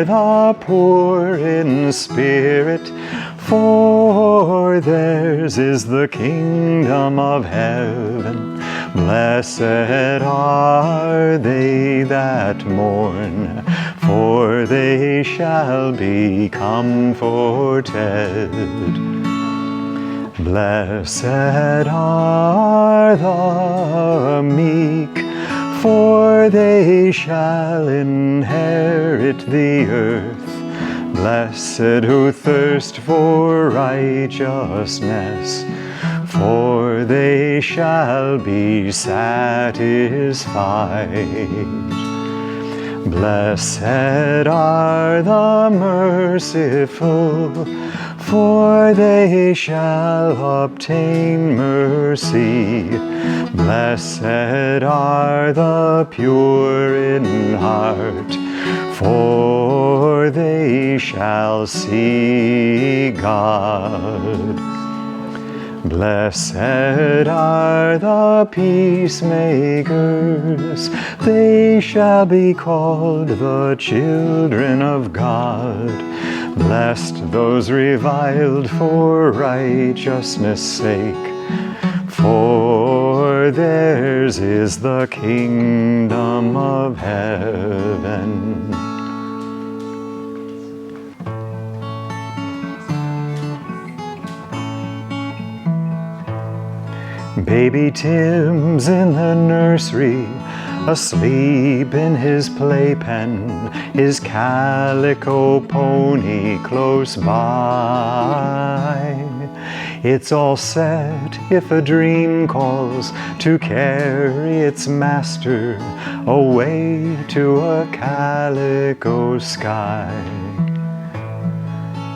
are the poor in spirit, for theirs is the kingdom of heaven. Blessed are they that mourn, for they shall be comforted. Blessed are the meek, for they shall inherit the earth. Blessed who thirst for righteousness, for they shall be satisfied. Blessed are the merciful, for they shall obtain mercy. Blessed are the pure in heart, for they shall see God. Blessed are the peacemakers, they shall be called the children of God. Blessed those reviled for righteousness' sake, for theirs is the kingdom of heaven. Baby Tim's in the nursery, asleep in his playpen, his calico pony close by. It's all set if a dream calls to carry its master away to a calico sky.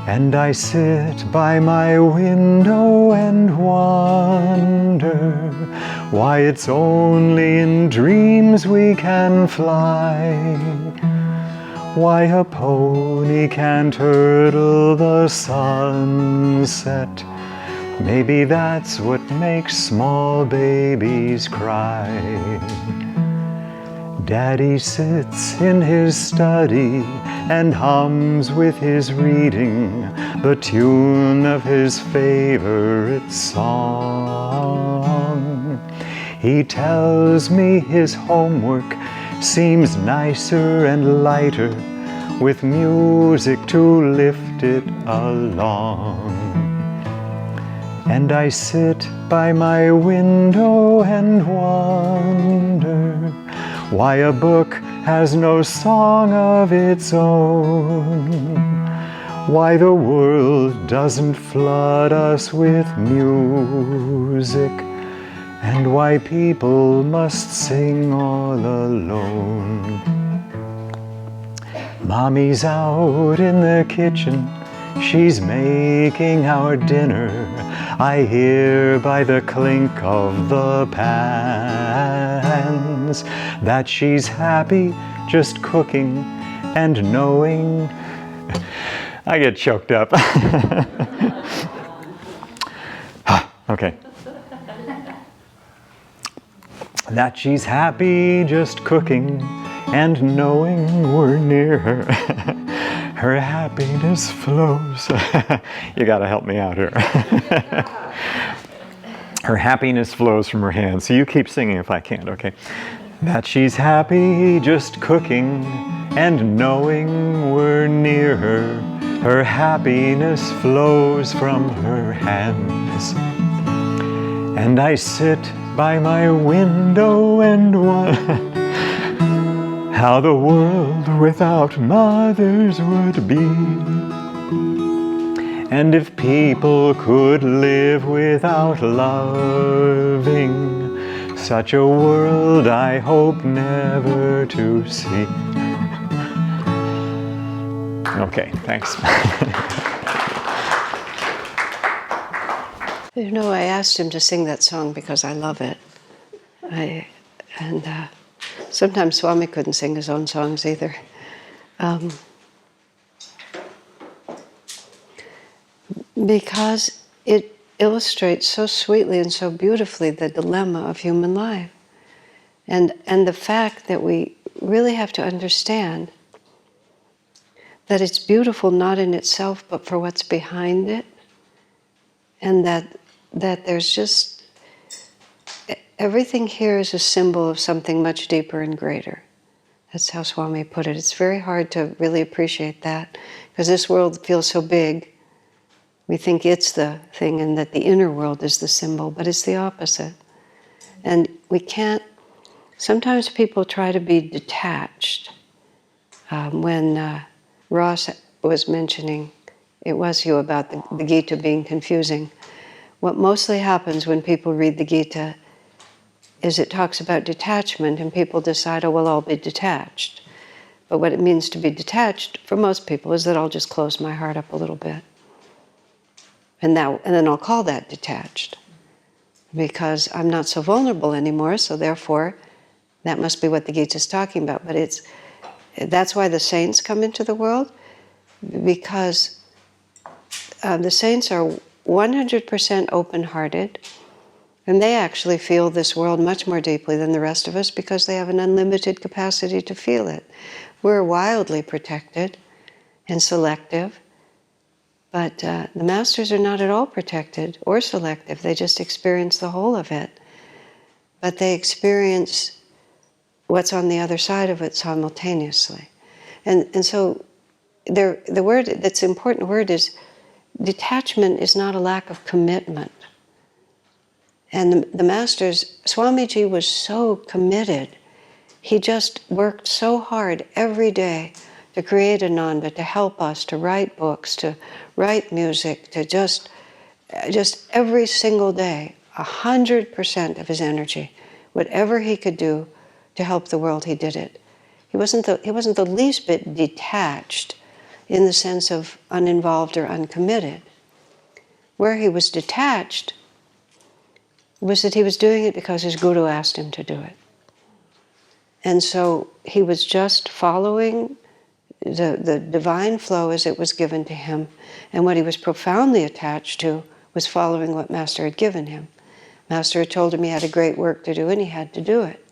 And I sit by my window and wonder why it's only in dreams we can fly. Why a pony can't hurdle the sunset. Maybe that's what makes small babies cry. Daddy sits in his study and hums with his reading the tune of his favorite song. He tells me his homework seems nicer and lighter with music to lift it along. And I sit by my window and wonder why a book has no song of its own, why the world doesn't flood us with music, and why people must sing all alone. Mommy's out in the kitchen, she's making our dinner. I hear by the clink of the pans that she's happy just cooking and knowing. I get choked up. Okay. That she's happy just cooking and knowing we're near her. Her happiness flows. You gotta help me out here. Her happiness flows from her hands. So you keep singing if I can't, okay? That she's happy just cooking and knowing we're near her. Her happiness flows from her hands. And I sit by my window and wonder how the world without mothers would be. And if people could live without loving, such a world I hope never to see. Okay, thanks. You know, I asked him to sing that song because I love it. Sometimes Swami couldn't sing his own songs either. Because it illustrates so sweetly and so beautifully the dilemma of human life. And the fact that we really have to understand that it's beautiful not in itself, but for what's behind it. And that there's just, everything here is a symbol of something much deeper and greater. That's how Swami put it. It's very hard to really appreciate that, because this world feels so big. We think it's the thing and that the inner world is the symbol, but it's the opposite. And we can't, sometimes people try to be detached. When Ross was mentioning, it was you, about the Gita being confusing. What mostly happens when people read the Gita is it talks about detachment, and people decide, oh, well, I'll be detached. But what it means to be detached for most people is that I'll just close my heart up a little bit. And then I'll call that detached, because I'm not so vulnerable anymore, so therefore that must be what the Gita is talking about. But that's why the saints come into the world, because the saints are 100% open-hearted, and they actually feel this world much more deeply than the rest of us, because they have an unlimited capacity to feel it. We're wildly protected and selective, but the masters are not at all protected or selective. They just experience the whole of it. But they experience what's on the other side of it simultaneously. And so the word that's an important word is detachment is not a lack of commitment. And the masters, Swamiji was so committed. He just worked so hard every day to create Ananda, to help us, to write books, to write music, to just every single day, 100% of his energy, whatever he could do to help the world, he did it. He wasn't the least bit detached in the sense of uninvolved or uncommitted. Where he was detached was that he was doing it because his guru asked him to do it. And so he was just following the divine flow as it was given to him. And what he was profoundly attached to was following what Master had given him. Master had told him he had a great work to do, and he had to do it.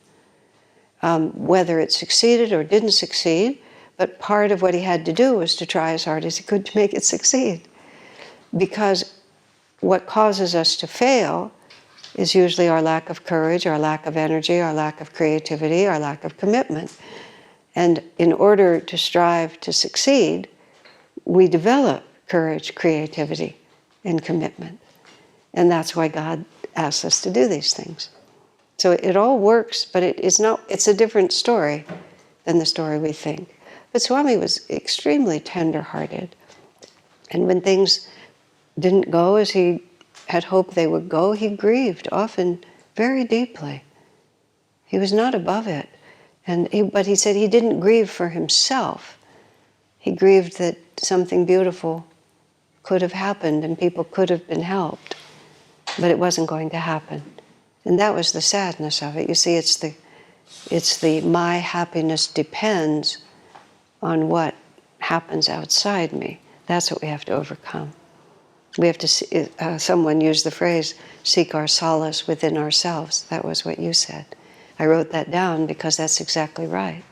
Whether it succeeded or didn't succeed, but part of what he had to do was to try as hard as he could to make it succeed. Because what causes us to fail is usually our lack of courage, our lack of energy, our lack of creativity, our lack of commitment. And in order to strive to succeed, we develop courage, creativity, and commitment. And that's why God asks us to do these things. So it all works, but it's a different story than the story we think. But Swami was extremely tender-hearted. And when things didn't go as he had hoped they would go, he grieved, often very deeply. He was not above it. But he said he didn't grieve for himself. He grieved that something beautiful could have happened and people could have been helped, but it wasn't going to happen. And that was the sadness of it. You see, it's the my happiness depends on what happens outside me. That's what we have to overcome. We have to, someone used the phrase, seek our solace within ourselves. That was what you said. I wrote that down because that's exactly right.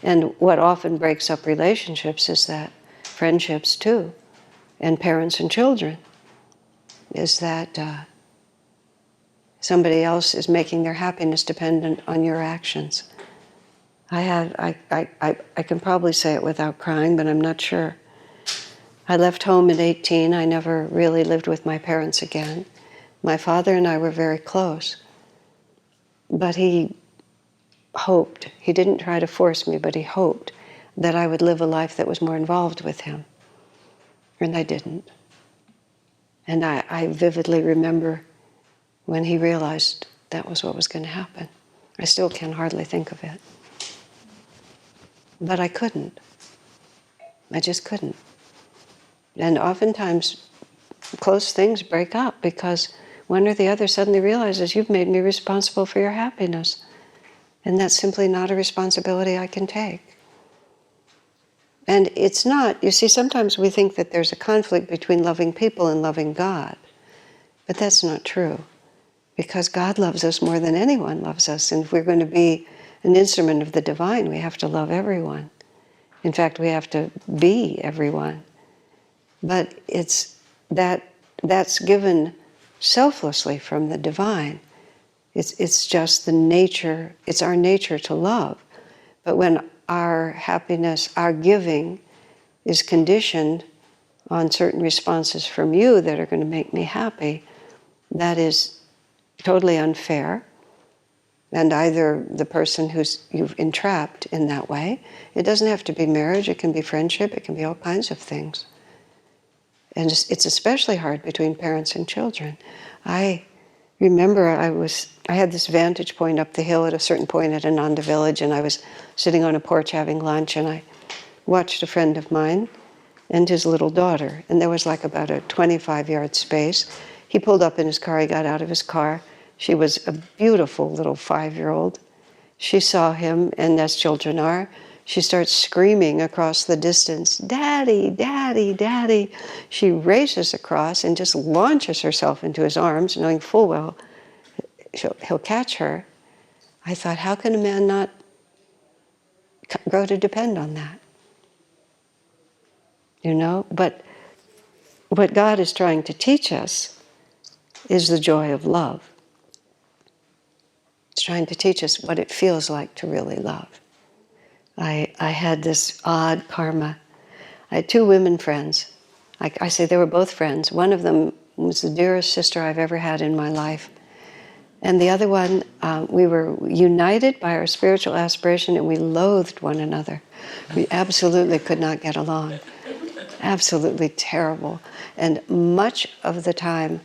And what often breaks up relationships is that, friendships too, and parents and children, is that somebody else is making their happiness dependent on your actions. I can probably say it without crying, but I'm not sure. I left home at 18. I never really lived with my parents again. My father and I were very close. But he hoped, he didn't try to force me, but he hoped that I would live a life that was more involved with him. And I didn't. And I vividly remember when he realized that was what was going to happen. I still can hardly think of it. But I couldn't. I just couldn't. And oftentimes, close things break up because one or the other suddenly realizes, you've made me responsible for your happiness. And that's simply not a responsibility I can take. And it's not, you see, sometimes we think that there's a conflict between loving people and loving God. But that's not true. Because God loves us more than anyone loves us. And if we're going to be an instrument of the divine, we have to love everyone. In fact, we have to be everyone. But that's given selflessly from the divine. It's just the nature, it's our nature to love. But when our happiness, our giving, is conditioned on certain responses from you that are going to make me happy, that is totally unfair. And either the person you've entrapped in that way, it doesn't have to be marriage, it can be friendship, it can be all kinds of things. And it's especially hard between parents and children. I remember I had this vantage point up the hill at a certain point at Ananda Village, and I was sitting on a porch having lunch, and I watched a friend of mine and his little daughter, and there was like about a 25-yard space. He pulled up in his car, he got out of his car. She was a beautiful little 5-year-old. She saw him, and as children are, she starts screaming across the distance, "Daddy, Daddy, Daddy." She races across and just launches herself into his arms, knowing full well he'll catch her. I thought, how can a man not grow to depend on that? You know? But what God is trying to teach us is the joy of love. It's trying to teach us what it feels like to really love. I had this odd karma. I had 2 women friends. I say they were both friends. One of them was the dearest sister I've ever had in my life. And the other one, we were united by our spiritual aspiration, and we loathed one another. We absolutely could not get along. Absolutely terrible. And much of the time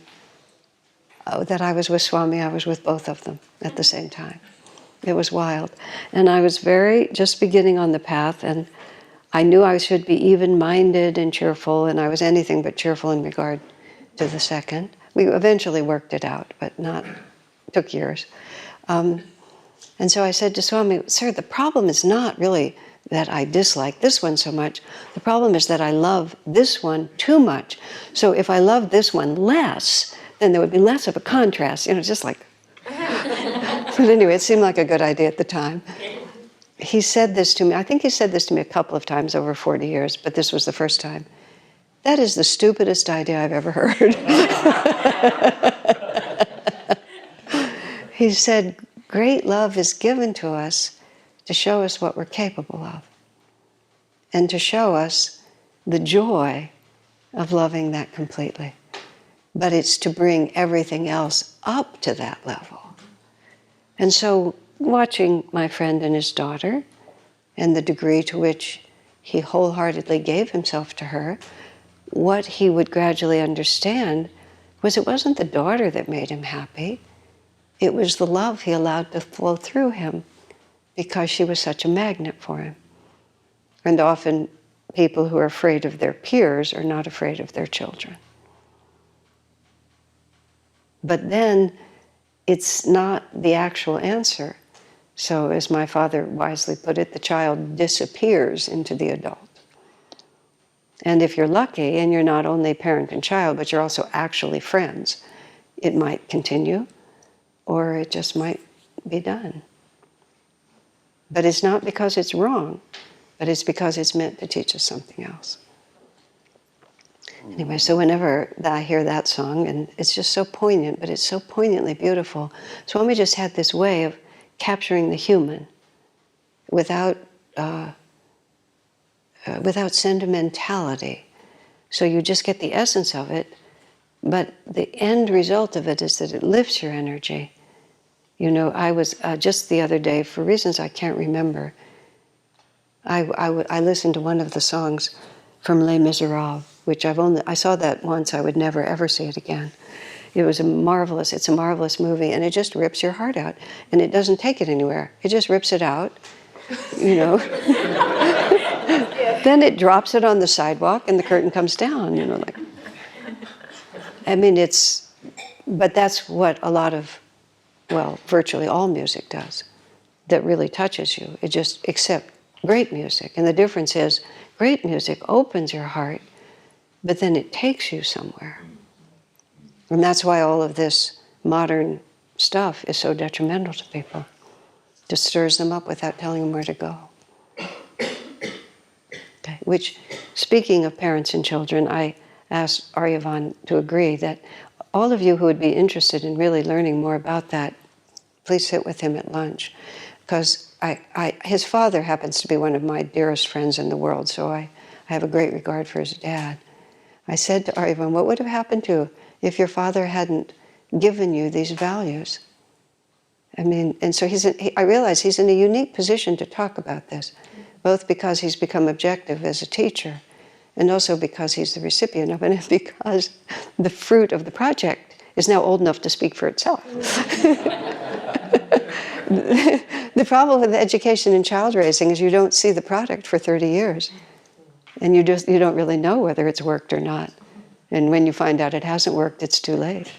that I was with Swami, I was with both of them at the same time. It was wild. And I was just beginning on the path, and I knew I should be even-minded and cheerful, and I was anything but cheerful in regard to the second. We eventually worked it out, but took years. And so I said to Swami, "Sir, the problem is not really that I dislike this one so much. The problem is that I love this one too much. So if I love this one less, then there would be less of a contrast." Just like... But anyway, it seemed like a good idea at the time. He said this to me, I think he said this to me a couple of times over 40 years, but this was the first time. "That is the stupidest idea I've ever heard." He said, "Great love is given to us to show us what we're capable of, and to show us the joy of loving that completely. But it's to bring everything else up to that level." And so, watching my friend and his daughter, and the degree to which he wholeheartedly gave himself to her, what he would gradually understand was it wasn't the daughter that made him happy. It was the love he allowed to flow through him because she was such a magnet for him. And often people who are afraid of their peers are not afraid of their children. But then it's not the actual answer. So as my father wisely put it, the child disappears into the adult. And if you're lucky and you're not only parent and child, but you're also actually friends, it might continue, or it just might be done. But it's not because it's wrong, but it's because it's meant to teach us something else. Anyway, so whenever I hear that song, and it's just so poignant, but it's so poignantly beautiful. Swami just had this way of capturing the human without sentimentality. So you just get the essence of it, but the end result of it is that it lifts your energy. I was just the other day, for reasons I can't remember, I listened to one of the songs from Les Miserables, which I saw that once, I would never ever see it again. It's a marvelous movie, and it just rips your heart out, and it doesn't take it anywhere. It just rips it out, Then it drops it on the sidewalk, and the curtain comes down, but that's what a lot of, virtually all music does, that really touches you. It just, except great music. And the difference is, great music opens your heart, but then it takes you somewhere. And that's why all of this modern stuff is so detrimental to people. Just stirs them up without telling them where to go. which, speaking of parents and children, I asked Aryavan to agree that all of you who would be interested in really learning more about that, please sit with him at lunch. Because his father happens to be one of my dearest friends in the world, so I have a great regard for his dad. I said to Aryavan, what would have happened to you if your father hadn't given you these values? I mean, and so I realize he's in a unique position to talk about this, both because he's become objective as a teacher, and also because he's the recipient of it, and because the fruit of the project is now old enough to speak for itself. The problem with education and child raising is you don't see the product for 30 years. And you don't really know whether it's worked or not. And when you find out it hasn't worked, it's too late.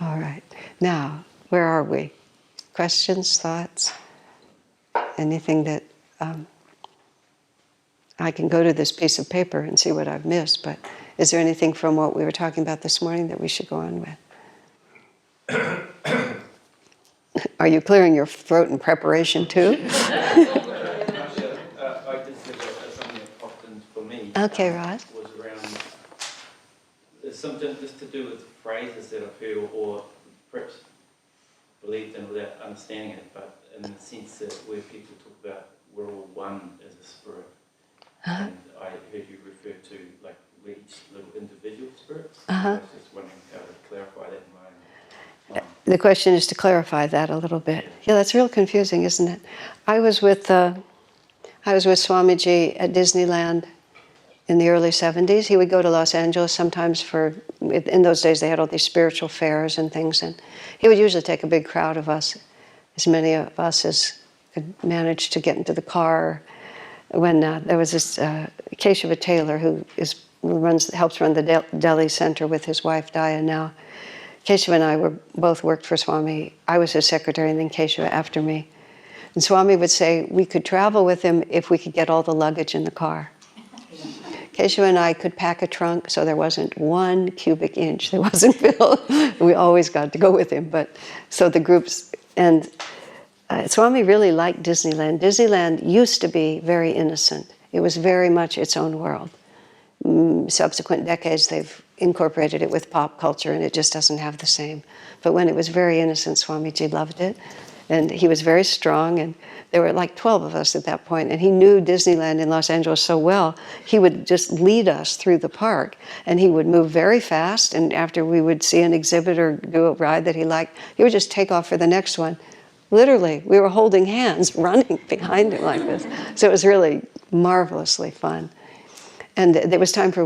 All right. Now, where are we? Questions, thoughts? Anything that... I can go to this piece of paper and see what I've missed, but is there anything from what we were talking about this morning that we should go on with? Are you clearing your throat in preparation too? I just have something that popped in for me. Okay, Roz. Was around something just to do with phrases that I've heard or perhaps believed in without understanding it, but in the sense that where people talk about we're all one as a spirit. Uh-huh. And I heard you refer to like we're each little individual spirits. Uh-huh. I was just wondering how to clarify that in my own mind. The question is to clarify that a little bit. Yeah, that's real confusing, isn't it? I was with Swamiji at Disneyland in the early 70s. He would go to Los Angeles sometimes in those days they had all these spiritual fairs and things, and he would usually take a big crowd of us, as many of us as could manage to get into the car. When there was this Keshava Taylor who helps run the Delhi Center with his wife Daya now. Keshava and I both worked for Swami. I was his secretary and then Keshava after me. And Swami would say we could travel with him if we could get all the luggage in the car. Keshava and I could pack a trunk so there wasn't 1 cubic inch that wasn't filled. We always got to go with him. But so the groups, and Swami really liked Disneyland. Disneyland used to be very innocent. It was very much its own world. Subsequent decades, they've incorporated it with pop culture, and it just doesn't have the same. But when it was very innocent, Swamiji loved it. And he was very strong, and there were like 12 of us at that point, and he knew Disneyland in Los Angeles so well, he would just lead us through the park, and he would move very fast, and after we would see an exhibit or do a ride that he liked, he would just take off for the next one. Literally, we were holding hands, running behind him like this. So it was really marvelously fun. And there was time for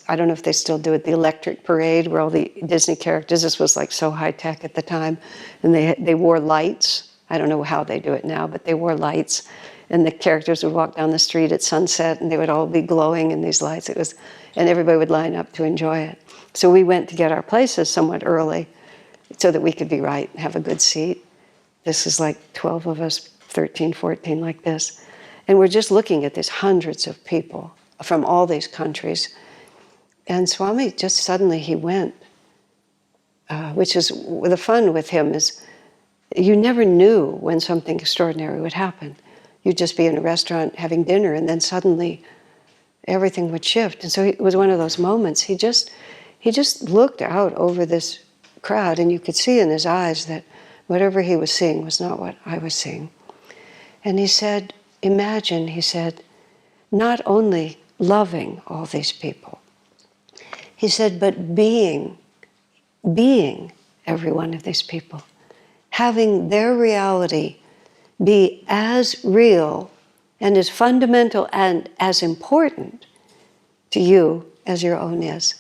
I don't know if they still do it, the electric parade where all the Disney characters, this was like so high tech at the time, and they wore lights. I don't know how they do it now, but they wore lights. And the characters would walk down the street at sunset and they would all be glowing in these lights. And everybody would line up to enjoy it. So we went to get our places somewhat early so that we could be right and have a good seat. This is like 12 of us, 13, 14 like this. And we're just looking at these hundreds of people from all these countries. And Swami just suddenly he went, which is the fun with him is you never knew when something extraordinary would happen. You'd just be in a restaurant having dinner and then suddenly everything would shift. And so it was one of those moments. He just looked out over this crowd and you could see in his eyes that whatever he was seeing was not what I was seeing. And he said, imagine, he said, not only loving all these people, he said, but being every one of these people, having their reality be as real and as fundamental and as important to you as your own is.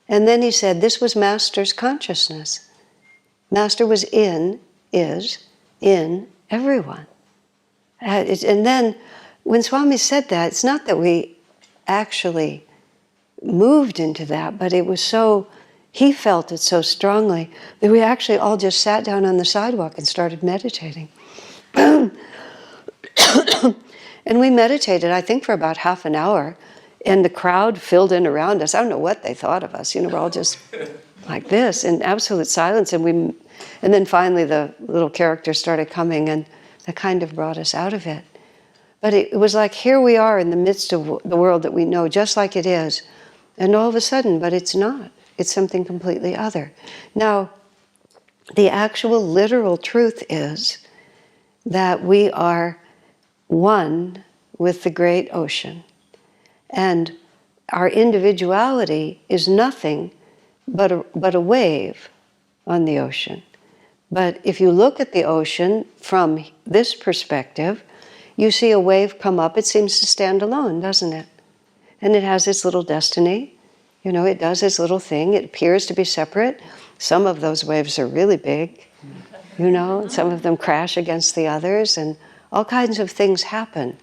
And then he said, this was Master's consciousness. Master was is in everyone. And then when Swami said that, it's not that we actually moved into that, but it was so, he felt it so strongly that we actually all just sat down on the sidewalk and started meditating. And we meditated, I think, for about half an hour, and the crowd filled in around us. I don't know what they thought of us. We're all just like this in absolute silence. And then finally the little characters started coming, and that kind of brought us out of it. But it was like here we are in the midst of the world that we know just like it is, and all of a sudden, but it's not. It's something completely other. Now, the actual literal truth is that we are one with the great ocean. And our individuality is nothing but a wave on the ocean. But if you look at the ocean from this perspective, you see a wave come up. It seems to stand alone, doesn't it? And it has its little destiny. You know, it does its little thing. It appears to be separate. Some of those waves are really big, you know, and some of them crash against the others, and all kinds of things happen.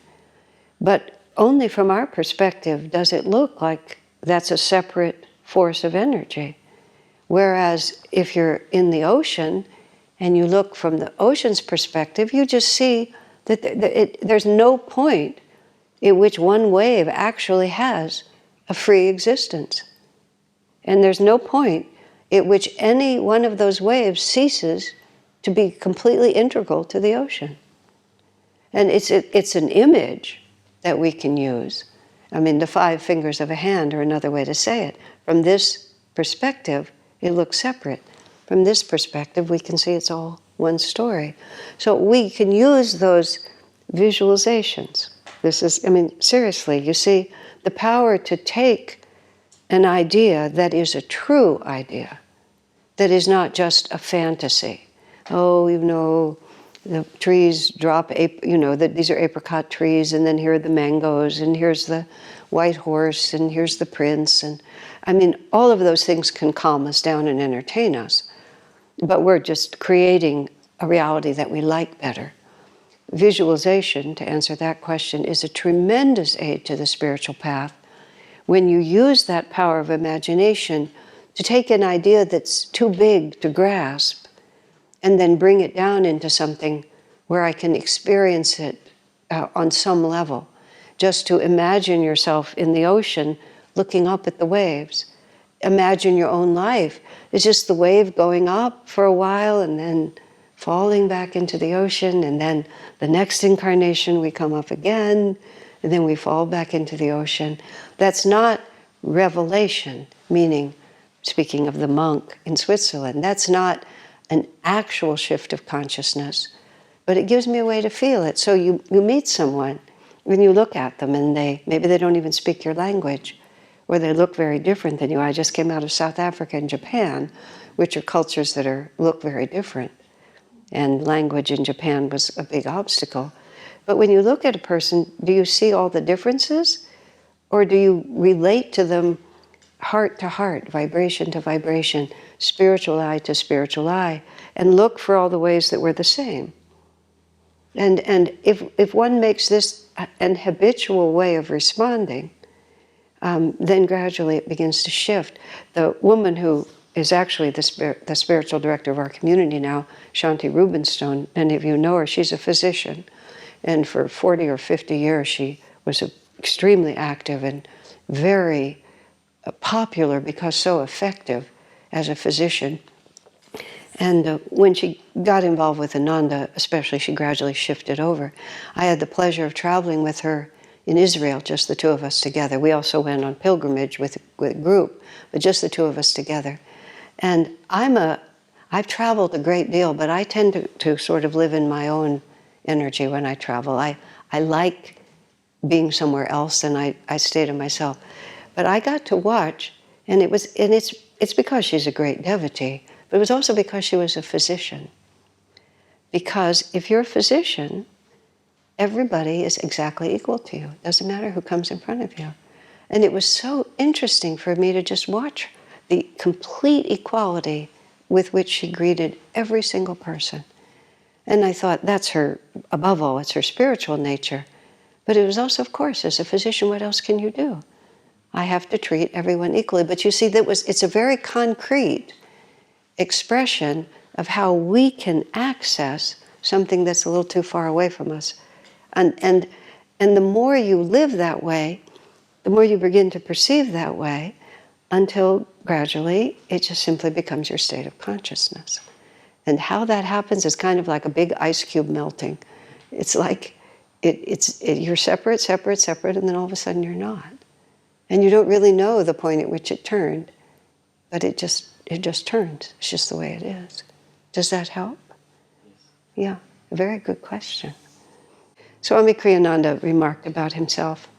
But only from our perspective does it look like that's a separate force of energy. Whereas if you're in the ocean and you look from the ocean's perspective, you just see that there's no point in which one wave actually has a free existence. And there's no point at which any one of those waves ceases to be completely integral to the ocean. And it's an image that we can use. I mean, the 5 fingers of a hand are another way to say it. From this perspective, it looks separate. From this perspective, we can see it's all one story. So we can use those visualizations. This is, I mean, seriously, you see, the power to take an idea that is a true idea, that is not just a fantasy. Oh, you know, the trees drop, you know, that these are apricot trees, and then here are the mangoes, and here's the white horse, and here's the prince. And I mean, all of those things can calm us down and entertain us, but we're just creating a reality that we like better. Visualization, to answer that question, is a tremendous aid to the spiritual path. When you use that power of imagination to take an idea that's too big to grasp and then bring it down into something where I can experience it on some level. Just to imagine yourself in the ocean looking up at the waves. Imagine your own life. It's just the wave going up for a while and then falling back into the ocean, and then the next incarnation we come up again, and then we fall back into the ocean. That's not revelation, meaning, speaking of the monk in Switzerland, that's not an actual shift of consciousness, but it gives me a way to feel it. So you meet someone, and you look at them, and maybe they don't even speak your language, or they look very different than you. I just came out of South Africa and Japan, which are cultures that look very different. And language in Japan was a big obstacle. But when you look at a person, do you see all the differences? Or do you relate to them heart to heart, vibration to vibration, spiritual eye to spiritual eye, and look for all the ways that we're the same? And if one makes this an habitual way of responding, then gradually it begins to shift. The woman who is actually the spiritual director of our community now, Shanti Rubenstone, many of you know her, she's a physician. And for 40 or 50 years, she was extremely active and very popular because so effective as a physician. And when she got involved with Ananda, especially, she gradually shifted over. I had the pleasure of traveling with her in Israel, just the two of us together. We also went on pilgrimage with a group, but just the two of us together. And I've traveled a great deal, but I tend to sort of live in my own energy when I travel. I like being somewhere else, and I stay to myself. But I got to watch, and it's because she's a great devotee, but it was also because she was a physician. Because if you're a physician, everybody is exactly equal to you. It doesn't matter who comes in front of you. And it was so interesting for me to just watch the complete equality with which she greeted every single person. And I thought, that's her, above all, it's her spiritual nature. But it was also, of course, as a physician, what else can you do? I have to treat everyone equally. But you see, it's a very concrete expression of how we can access something that's a little too far away from us. And the more you live that way, the more you begin to perceive that way, until gradually it just simply becomes your state of consciousness. And how that happens is kind of like a big ice cube melting. It's like you're separate, separate, separate, and then all of a sudden you're not. And you don't really know the point at which it turned, but it just turns. It's just the way it is. Does that help? Yeah, a very good question. Swami Kriyananda remarked about himself.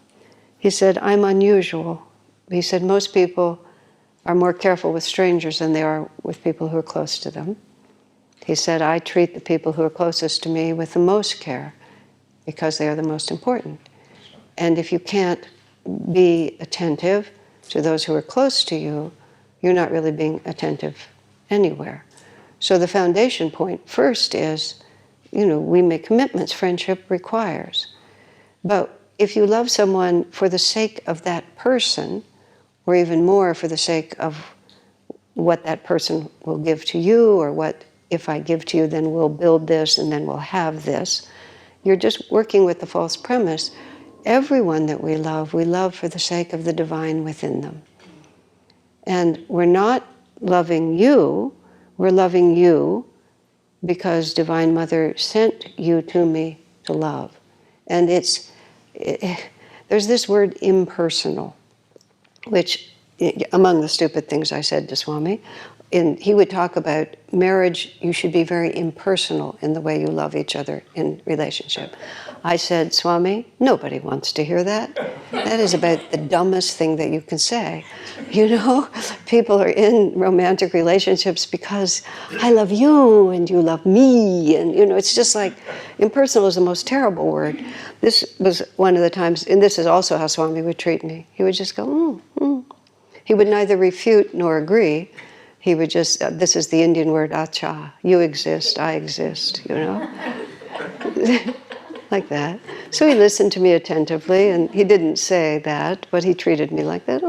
He said, I'm unusual. He said, most people are more careful with strangers than they are with people who are close to them. He said, I treat the people who are closest to me with the most care because they are the most important. And if you can't be attentive to those who are close to you, you're not really being attentive anywhere. So the foundation point first is, we make commitments friendship requires. But if you love someone for the sake of that person, or even more for the sake of what that person will give to you, or what if I give to you, then we'll build this and then we'll have this, you're just working with the false premise. Everyone that we love for the sake of the divine within them. And we're not loving you, we're loving you because Divine Mother sent you to me to love. And there's this word impersonal, which, among the stupid things I said to Swami, he would talk about marriage, you should be very impersonal in the way you love each other in relationship. I said, Swami, nobody wants to hear that. That is about the dumbest thing that you can say. People are in romantic relationships because I love you and you love me. And, it's just like, impersonal is the most terrible word. This was one of the times, and this is also how Swami would treat me. He would just go, He would neither refute nor agree. He would just, this is the Indian word, Asha. You exist, I exist, like that. So he listened to me attentively, and he didn't say that, but he treated me like that.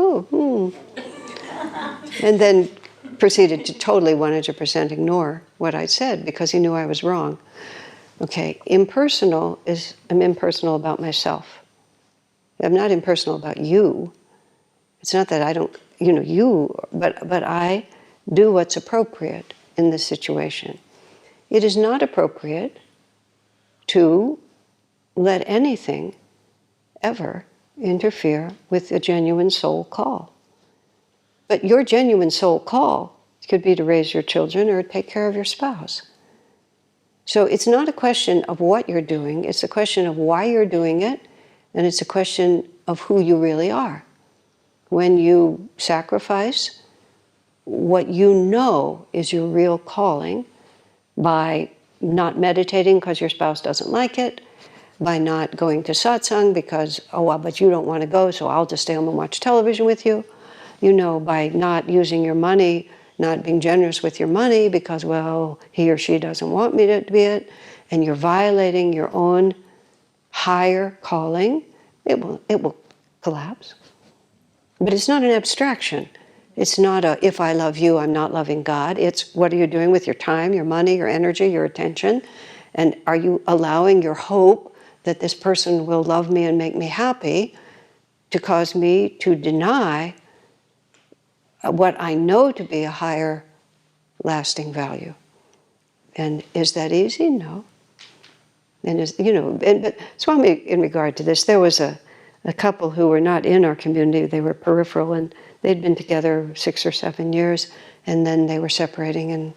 And then proceeded to totally 100% ignore what I said because he knew I was wrong. Okay, impersonal is, I'm impersonal about myself. I'm not impersonal about you. It's not that I don't, but I do what's appropriate in this situation. It is not appropriate to let anything ever interfere with a genuine soul call. But your genuine soul call could be to raise your children or take care of your spouse. So it's not a question of what you're doing, it's a question of why you're doing it, and it's a question of who you really are. When you sacrifice what you know is your real calling by not meditating because your spouse doesn't like it, by not going to satsang because, but you don't want to go, so I'll just stay home and watch television with you. By not using your money, not being generous with your money because, he or she doesn't want me to be it, and you're violating your own higher calling, it will collapse. But it's not an abstraction. It's not if I love you, I'm not loving God. It's what are you doing with your time, your money, your energy, your attention? And are you allowing your hope that this person will love me and make me happy to cause me to deny what I know to be a higher lasting value? And is that easy? No. And but Swami, in regard to this, there was a couple who were not in our community, they were peripheral, and they'd been together 6 or 7 years, and then they were separating, and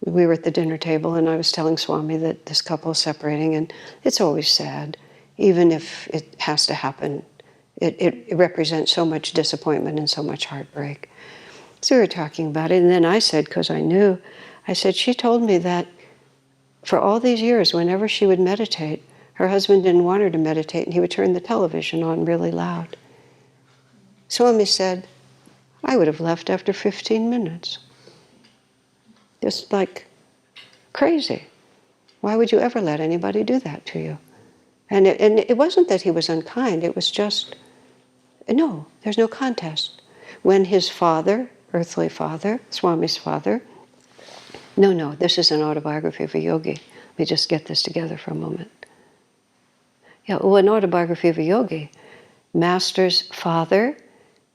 we were at the dinner table, and I was telling Swami that this couple is separating, and it's always sad, even if it has to happen. It represents so much disappointment and so much heartbreak. So we were talking about it, and then I said, because I knew, I said, she told me that for all these years, whenever she would meditate, her husband didn't want her to meditate, and he would turn the television on really loud. Swami said, I would have left after 15 minutes. Just like crazy. Why would you ever let anybody do that to you? And it wasn't that he was unkind, it was just, no, there's no contest. When his father, earthly father, Swami's father, no, this is an autobiography of a yogi. Let me just get this together for a moment. Yeah, an autobiography of a yogi. Master's father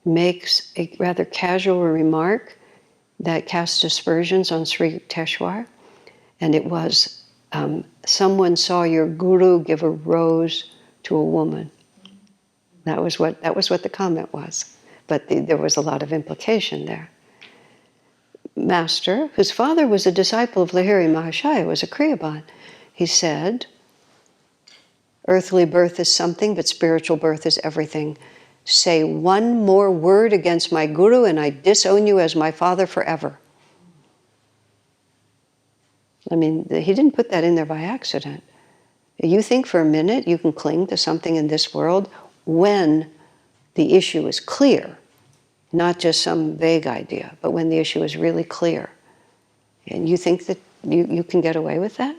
makes a rather casual remark that casts aspersions on Sri Yukteswar, and it was someone saw your guru give a rose to a woman. That was what the comment was. But there was a lot of implication there. Master, whose father was a disciple of Lahiri Mahashaya, was a Kriyaban. He said, earthly birth is something, but spiritual birth is everything. Say one more word against my guru and I disown you as my father forever. I mean, he didn't put that in there by accident. You think for a minute you can cling to something in this world when the issue is clear, not just some vague idea, but when the issue is really clear. And you think that you can get away with that?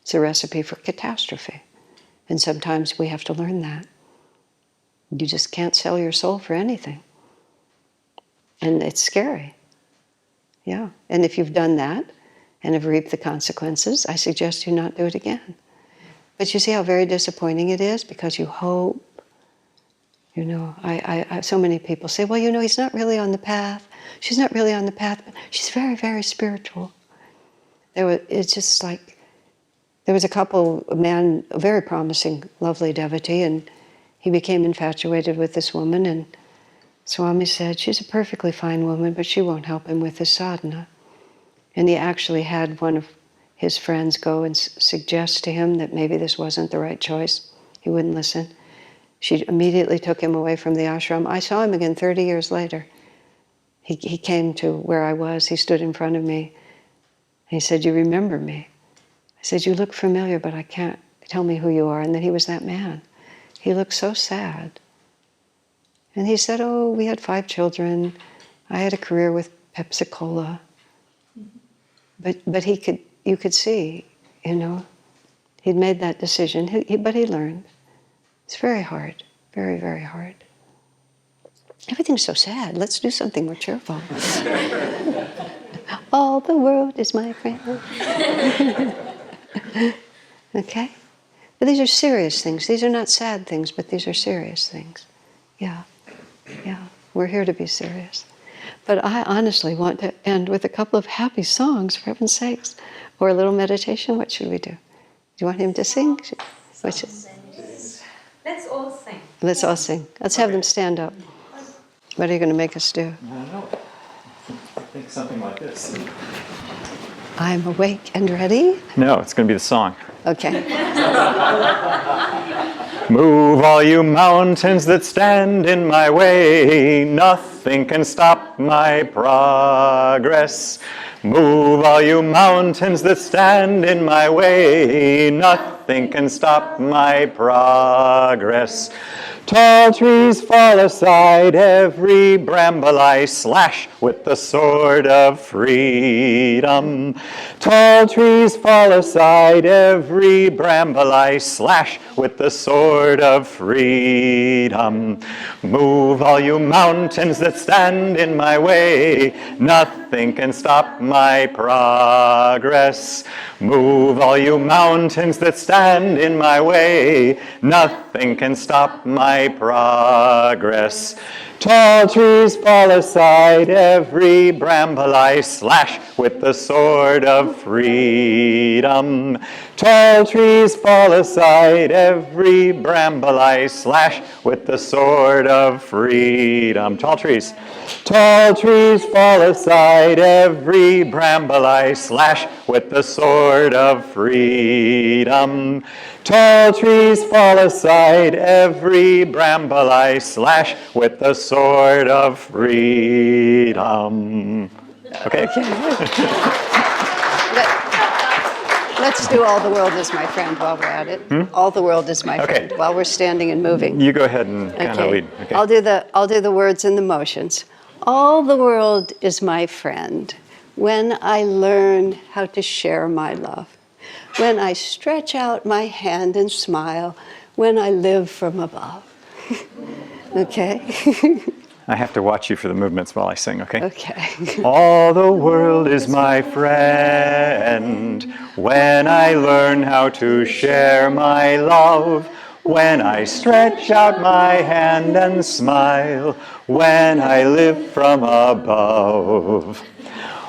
It's a recipe for catastrophe. And sometimes we have to learn that. You just can't sell your soul for anything. And it's scary. Yeah. And if you've done that and have reaped the consequences, I suggest you not do it again. But you see how very disappointing it is because you hope. You know, so many people say, well, you know, he's not really on the path. She's not really on the path, but she's very, very spiritual. It's just like, there was a couple, a man, a very promising, lovely devotee, and he became infatuated with this woman, and Swami said, she's a perfectly fine woman, but she won't help him with his sadhana. And he actually had one of his friends go and suggest to him that maybe this wasn't the right choice. He wouldn't listen. She immediately took him away from the ashram. I saw him again 30 years later. He came to where I was. He stood in front of me. He said, you remember me? I said, you look familiar, but I can't. Tell me who you are. And then he was that man. He looked so sad. And he said, oh, we had 5 children. I had a career with Pepsi Cola. But you could see, you know, he'd made that decision, but he learned. It's very hard, very, very hard. Everything's so sad. Let's do something more cheerful. All the world is my friend. Okay? But these are serious things. These are not sad things, but these are serious things. Yeah. We're here to be serious. But I honestly want to end with a couple of happy songs, for heaven's sakes. Or a little meditation. What should we do? Do you want him to sing? Let's all sing. Let's all sing. Let's have them stand up. What are you going to make us do? I don't know. I think something like this. I'm awake and ready. No, it's going to be the song. Okay. Move all you mountains that stand in my way. Nothing can stop my progress. Move all you mountains that stand in my way. Nothing can stop my progress. Tall trees fall aside, every bramble I slash with the sword of freedom. Tall trees fall aside, every bramble I slash with the sword of freedom. Move all you mountains that stand in my way, nothing can stop my progress. Move all you mountains that stand in my way, nothing can stop my progress. Tall trees fall aside, every bramble I slash with the sword of freedom. Tall trees fall aside, every bramble I slash with the sword of freedom. Tall trees fall aside, every bramble I slash with the sword of freedom. Tall trees fall aside, every bramble I slash with the sword of freedom. Okay. Let's do All the World is My Friend while we're at it. All the World is My Friend while we're standing and moving. You go ahead and kind of lead. Okay. I'll do the words and the motions. All the world is my friend when I learn how to share my love. When I stretch out my hand and smile, when I live from above. Okay? I have to watch you for the movements while I sing, okay? Okay. All the world is my friend when I learn how to share my love. When I stretch out my hand and smile, when I live from above.